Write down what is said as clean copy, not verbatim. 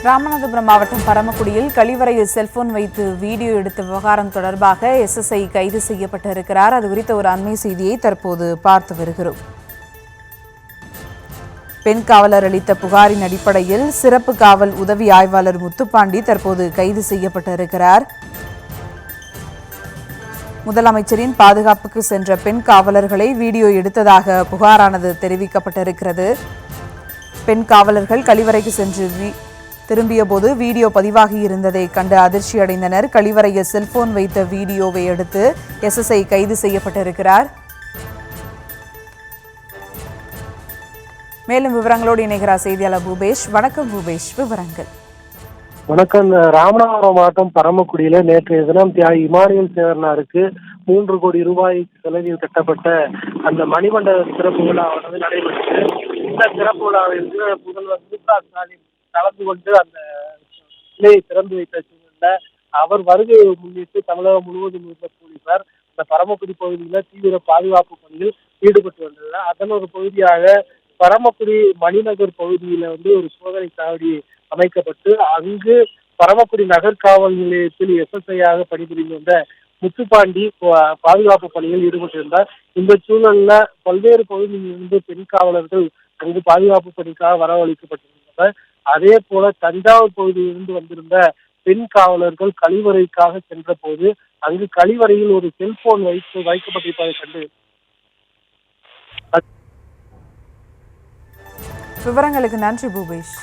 ராமநாதபுரம் மாவட்டம் பரமக்குடியில் கழிவறையில் செல்போன் வைத்து வீடியோ எடுத்த விவகாரம் தொடர்பாக எஸ்எஸ்ஐ கைது செய்யப்பட்டிருக்கிறார். அது குறித்த ஒரு அண்மை செய்தியை தற்போது பார்த்து வருகிறோம். பெண் காவலர் அளித்த புகாரின் அடிப்படையில் சிறப்பு காவல் உதவி ஆய்வாளர் முத்துப்பாண்டி தற்போது கைது செய்யப்பட்டிருக்கிறார். முதலமைச்சரின் பாதுகாப்புக்கு சென்ற பெண் காவலர்களை வீடியோ எடுத்ததாக புகாரானது தெரிவிக்கப்பட்டிருக்கிறது. பெண் காவலர்கள் கழிவறைக்கு சென்று திரும்பிய போது வீடியோ பதிவாகி இருந்ததை கண்டு அதிர்ச்சி அடைந்தனர். கழிவறையில் செல்போன் வைத்த வீடியோவை அடுத்து எஸ்எஸ்ஐ கைது செய்யப்பட்டிருக்கிறார். மேலும் விவரங்களோடு இணைகிறார் செய்தியாளர் பூபேஷ். வணக்கம் பூபேஷ், விவரங்கள். வணக்கம். ராமநாதபுரம் மாவட்டம் பரமக்குடியில நேற்றைய தினம் தியாகி இமானுவேல் சேகரனாருக்கு 3 கோடி ரூபாய் செலவில் கட்டப்பட்ட அந்த மணிமண்டப சிறப்பு விழா நடைபெற்றது. இந்த சிறப்பு விழாவில் முதல்வர் மு.க.ஸ்டாலின் கலந்து கொண்டு அந்த சிலையை திறந்து வைத்த சூழல்ல அவர் வருகையை முன்னிட்டு தமிழகம் முழுவதும் இருந்த போலீசார் இந்த பரமக்குடி பகுதியில் தீவிர பாதுகாப்பு பணியில் ஈடுபட்டு வந்தனர். அதன் ஒரு பகுதியாக பரமக்குடி மணிநகர் பகுதியில ஒரு சோதனை சாவடி அமைக்கப்பட்டு அங்கு பரமக்குடி நகர் காவல் நிலையத்தில் எஸ்எஸ்ஐயாக பணிபுரிந்து வந்த முத்துப்பாண்டி பாதுகாப்பு பணியில் ஈடுபட்டிருந்தார். இந்த சூழல்ல பல்வேறு பகுதியிலிருந்து பெண் காவலர்கள் அங்கு பாதுகாப்பு பணிக்காக வரவழைக்கப்பட்டிருந்தனர். அதே போல தஞ்சாவூர் பகுதியிலிருந்து வந்திருந்த பெண் காவலர்கள் கழிவறைக்காக சென்ற போது அங்கு கழிவறையில் ஒரு செல்போன் வைக்கப்பட்டிருப்பதை கண்டு விவரங்களுக்கு நன்றி பூபேஷ்.